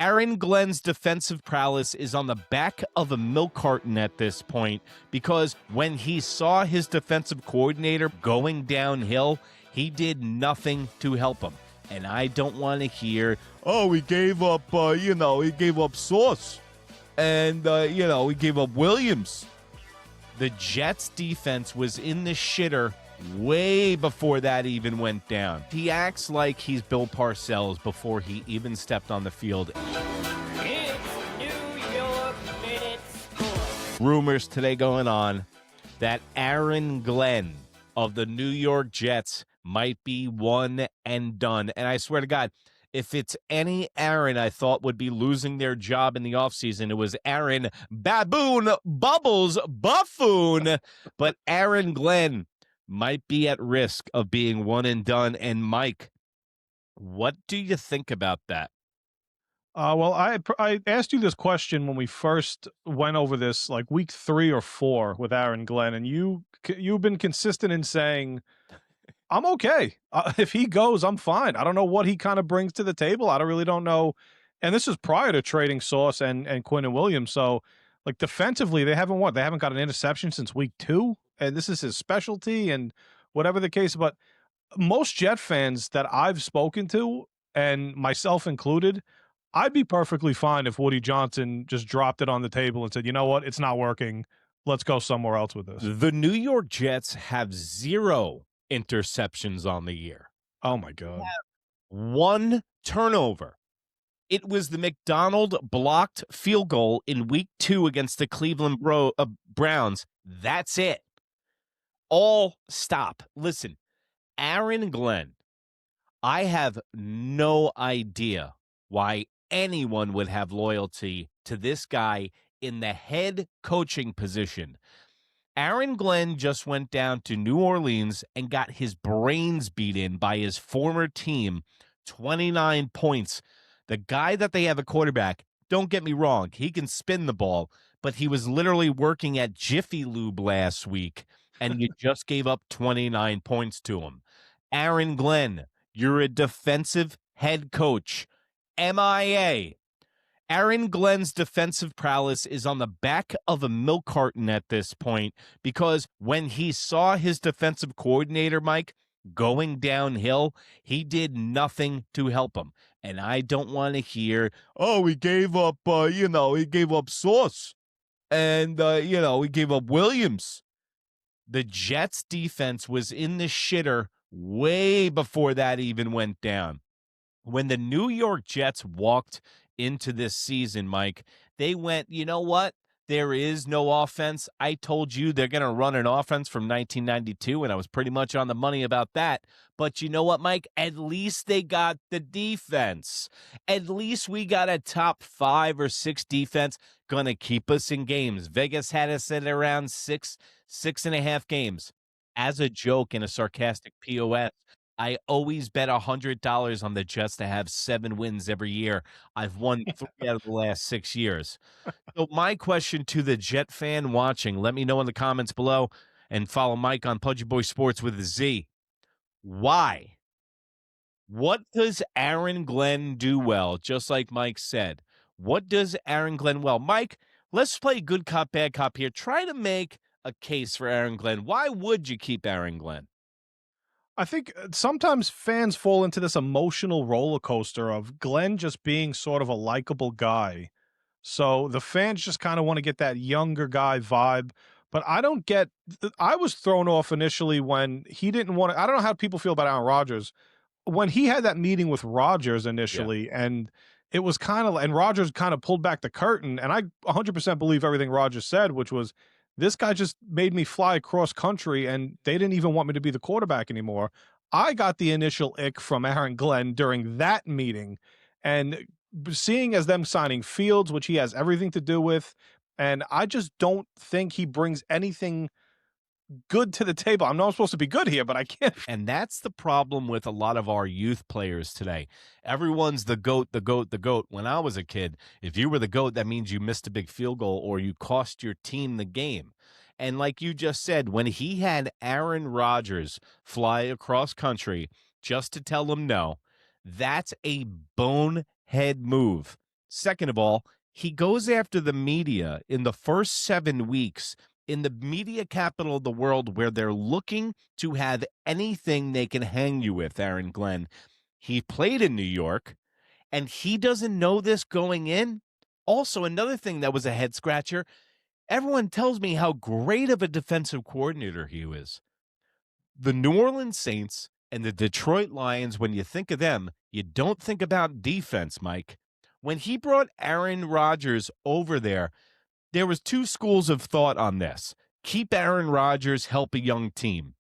Aaron Glenn's defensive prowess is on the back of a milk carton at this point because when he saw his defensive coordinator going downhill, he did nothing to help him. And I don't want to hear, oh, he gave up, he gave up Sauce. And, he gave up Williams. The Jets defense was in the shitter way before that even went down. He acts like he's Bill Parcells before he even stepped on the field. It's New York Minutes. Rumors today going on that Aaron Glenn of the New York Jets might be one and done. And I swear to God, if it's any Aaron I thought would be losing their job in the offseason, it was Aaron Baboon Bubbles Buffoon. But Aaron Glenn might be at risk of being one and done. And Mike, what do you think about that? Well, I asked you this question when we first went over this, like week 3 or 4 with Aaron Glenn, and you've been consistent in saying, I'm okay. If he goes, I'm fine. I don't know what he kind of brings to the table. I really don't know. And this is prior to trading Sauce and Quinnen Williams. So, like, defensively, they haven't got an interception since week 2, and this is his specialty and whatever the case. But most Jet fans that I've spoken to, and myself included, I'd be perfectly fine if Woody Johnson just dropped it on the table and said, you know what, it's not working. Let's go somewhere else with this. The New York Jets have 0 interceptions on the year. Oh, my God. 1 turnover. It was the McDonald blocked field goal in week 2 against the Cleveland Browns. That's it. All stop. Listen, Aaron Glenn, I have no idea why anyone would have loyalty to this guy in the head coaching position. Aaron Glenn just went down to New Orleans and got his brains beat in by his former team, 29 points. The guy that they have a quarterback, don't get me wrong, he can spin the ball, but he was literally working at Jiffy Lube last week, and you just gave up 29 points to him. Aaron Glenn, you're a defensive head coach. MIA. Aaron Glenn's defensive prowess is on the back of a milk carton at this point because when he saw his defensive coordinator, Mike, going downhill, he did nothing to help him. And I don't want to hear, oh, he gave up, he gave up Sauce. And, he gave up Williams. The Jets defense was in the shitter way before that even went down. When the New York Jets walked into this season, Mike, they went, you know what? There is no offense. I told you they're going to run an offense from 1992, and I was pretty much on the money about that. But you know what, Mike? At least they got the defense. At least we got a top 5 or 6 defense going to keep us in games. Vegas had us at around 6.5 games. As a joke and a sarcastic POS, I always bet $100 on the Jets to have 7 wins every year. I've won 3 out of the last 6 years. So my question to the Jet fan watching, let me know in the comments below and follow Mike on Pudgy Boy Sports with a Z. Why? What does Aaron Glenn do well? Just like Mike said. What does Aaron Glenn well? Mike, let's play good cop, bad cop here. Try to make a case for Aaron Glenn. Why would you keep Aaron Glenn? I think sometimes fans fall into this emotional roller coaster of Glenn just being sort of a likable guy. So the fans just kind of want to get that younger guy vibe. But I don't get, I was thrown off initially when he didn't want to, I don't know how people feel about Aaron Rodgers. When he had that meeting with Rodgers initially, and it was kind of, and Rodgers kind of pulled back the curtain, and I 100% believe everything Rodgers said, which was, this guy just made me fly across country, and they didn't even want me to be the quarterback anymore. I got the initial ick from Aaron Glenn during that meeting, and seeing as them signing Fields, which he has everything to do with, and I just don't think he brings anything good to the table. I'm not supposed to be good here, but I can't. And that's the problem with a lot of our youth players today. Everyone's the GOAT, the GOAT, the GOAT. When I was a kid, if you were the GOAT, that means you missed a big field goal or you cost your team the game. And like you just said, when he had Aaron Rodgers fly across country just to tell him no, that's a bonehead move. Second of all, he goes after the media in the first 7 weeks in the media capital of the world where they're looking to have anything they can hang you with, Aaron Glenn. He played in New York, and he doesn't know this going in. Also, another thing that was a head scratcher, everyone tells me how great of a defensive coordinator he is. The New Orleans Saints and the Detroit Lions, when you think of them, you don't think about defense, Mike. When he brought Aaron Rodgers over there was two schools of thought on this. Keep Aaron Rodgers, help a young team.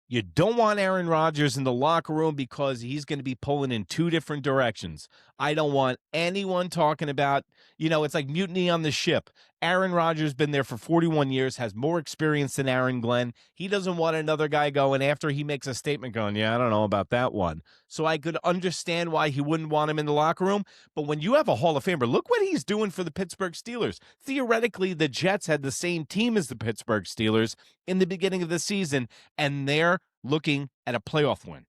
You don't want Aaron Rodgers in the locker room because he's going to be pulling in two different directions. I don't want anyone talking about, it's like mutiny on the ship. Aaron Rodgers been there for 41 years, has more experience than Aaron Glenn. He doesn't want another guy going after he makes a statement going, yeah, I don't know about that one. So I could understand why he wouldn't want him in the locker room. But when you have a Hall of Famer, look what he's doing for the Pittsburgh Steelers. Theoretically, the Jets had the same team as the Pittsburgh Steelers in the beginning of the season, and they're looking at a playoff win.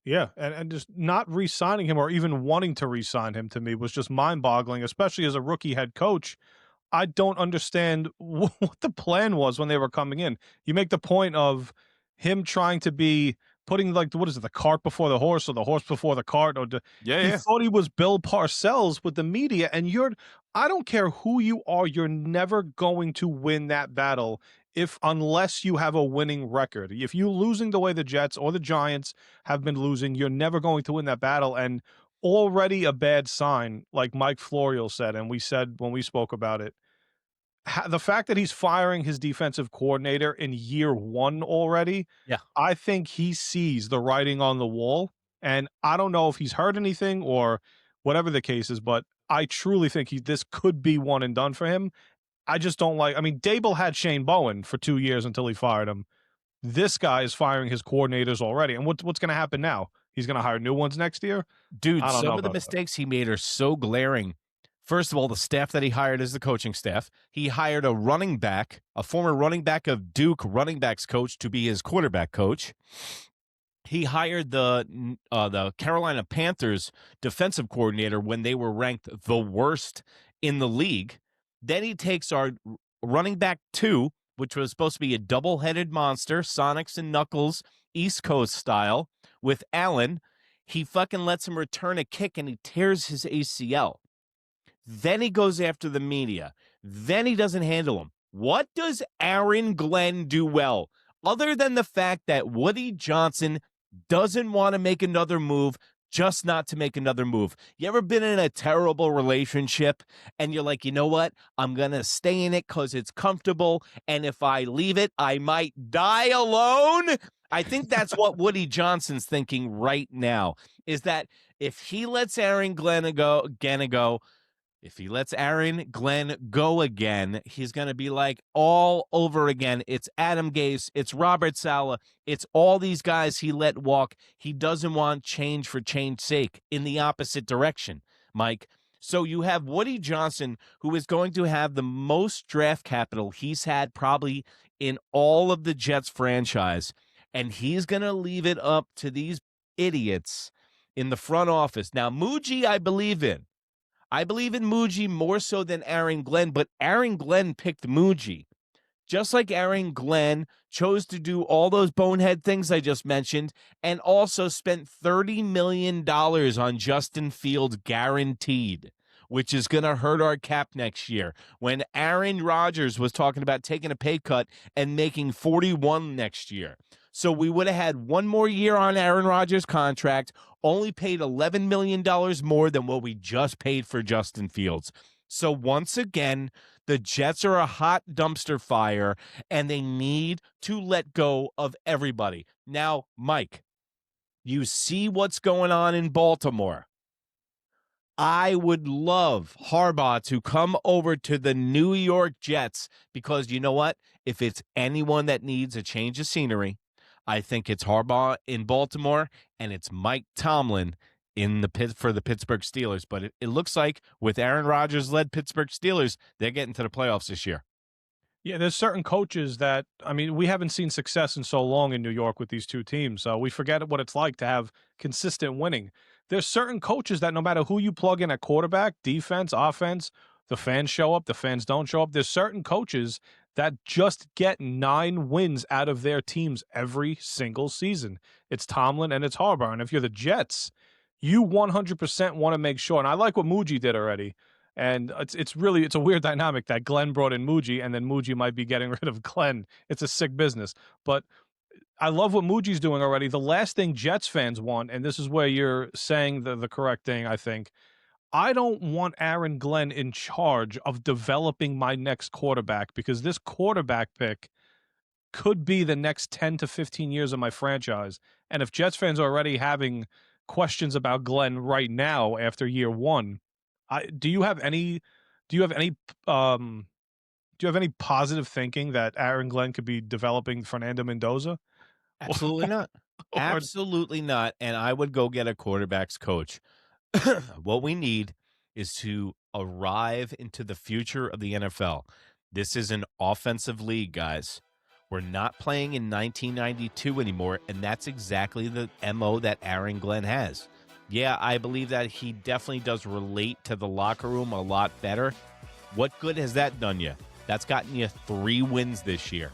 Yeah, and just not re-signing him or even wanting to re-sign him to me was just mind-boggling, especially as a rookie head coach. I don't understand what the plan was when they were coming in. You make the point of him trying to be putting, like, what is it, the cart before the horse or the horse before the cart? Or he thought he was Bill Parcells with the media, and I don't care who you are, you're never going to win that battle unless you have a winning record. If you're losing the way the Jets or the Giants have been losing, you're never going to win that battle. And already a bad sign, like Mike Florio said, and we said when we spoke about it, the fact that he's firing his defensive coordinator in year one already, Yeah. I think he sees the writing on the wall. And I don't know if he's heard anything or whatever the case is, but I truly think this could be one and done for him. I just don't Dable had Shane Bowen for 2 years until he fired him. This guy is firing his coordinators already. And what's going to happen now? He's going to hire new ones next year? Dude, I don't know some of the about that. mistakes he made are so glaring. First of all, the staff that he hired is the coaching staff. He hired a running back, a former running back of Duke running backs coach to be his quarterback coach. He hired the Carolina Panthers defensive coordinator when they were ranked the worst in the league. Then he takes our running back 2, which was supposed to be a double-headed monster, Sonics and Knuckles, East Coast style, with Allen. He fucking lets him return a kick and he tears his ACL. Then he goes after the media. Then he doesn't handle them. What does Aaron Glenn do well? Other than the fact that Woody Johnson doesn't want to make another move, just not to make another move. You ever been in a terrible relationship and you're like, you know what? I'm going to stay in it because it's comfortable. And if I leave it, I might die alone. I think that's what Woody Johnson's thinking right now, is that if he lets Aaron Glenn go, if he lets Aaron Glenn go again, he's going to be like all over again. It's Adam Gase. It's Robert Saleh. It's all these guys he let walk. He doesn't want change for change's sake, in the opposite direction, Mike. So you have Woody Johnson, who is going to have the most draft capital he's had probably in all of the Jets franchise. And he's going to leave it up to these idiots in the front office. Now, Muji, I believe in. I believe in Muji more so than Aaron Glenn, but Aaron Glenn picked Muji. Just like Aaron Glenn chose to do all those bonehead things I just mentioned and also spent $30 million on Justin Fields guaranteed, which is going to hurt our cap next year. When Aaron Rodgers was talking about taking a pay cut and making 41 next year. So we would have had one more year on Aaron Rodgers' contract, only paid $11 million more than what we just paid for Justin Fields. So once again, the Jets are a hot dumpster fire, and they need to let go of everybody. Now, Mike, you see what's going on in Baltimore. I would love Harbaugh to come over to the New York Jets because you know what? If it's anyone that needs a change of scenery, I think it's Harbaugh in Baltimore and it's Mike Tomlin for the Pittsburgh Steelers. But it looks like with Aaron Rodgers-led Pittsburgh Steelers, they're getting to the playoffs this year. Yeah, there's certain coaches that, we haven't seen success in so long in New York with these two teams. So we forget what it's like to have consistent winning. there's certain coaches that no matter who you plug in at quarterback, defense, offense, the fans show up, the fans don't show up. There's certain coaches that just get 9 wins out of their teams every single season. It's Tomlin and it's Harbaugh. And if you're the Jets, you 100% want to make sure. And I like what Muji did already. And it's a weird dynamic that Glenn brought in Muji, and then Muji might be getting rid of Glenn. It's a sick business. But I love what Muji's doing already. The last thing Jets fans want, and this is where you're saying the correct thing, I think, I don't want Aaron Glenn in charge of developing my next quarterback, because this quarterback pick could be the next 10 to 15 years of my franchise. And if Jets fans are already having questions about Glenn right now after year one, do you have any positive thinking that Aaron Glenn could be developing Fernando Mendoza? Absolutely not. Absolutely not. And I would go get a quarterback's coach. What we need is to arrive into the future of the NFL. This is an offensive league, guys. We're not playing in 1992 anymore, and that's exactly the MO that Aaron Glenn has. Yeah, I believe that he definitely does relate to the locker room a lot better. What good has that done you? That's gotten you 3 wins this year.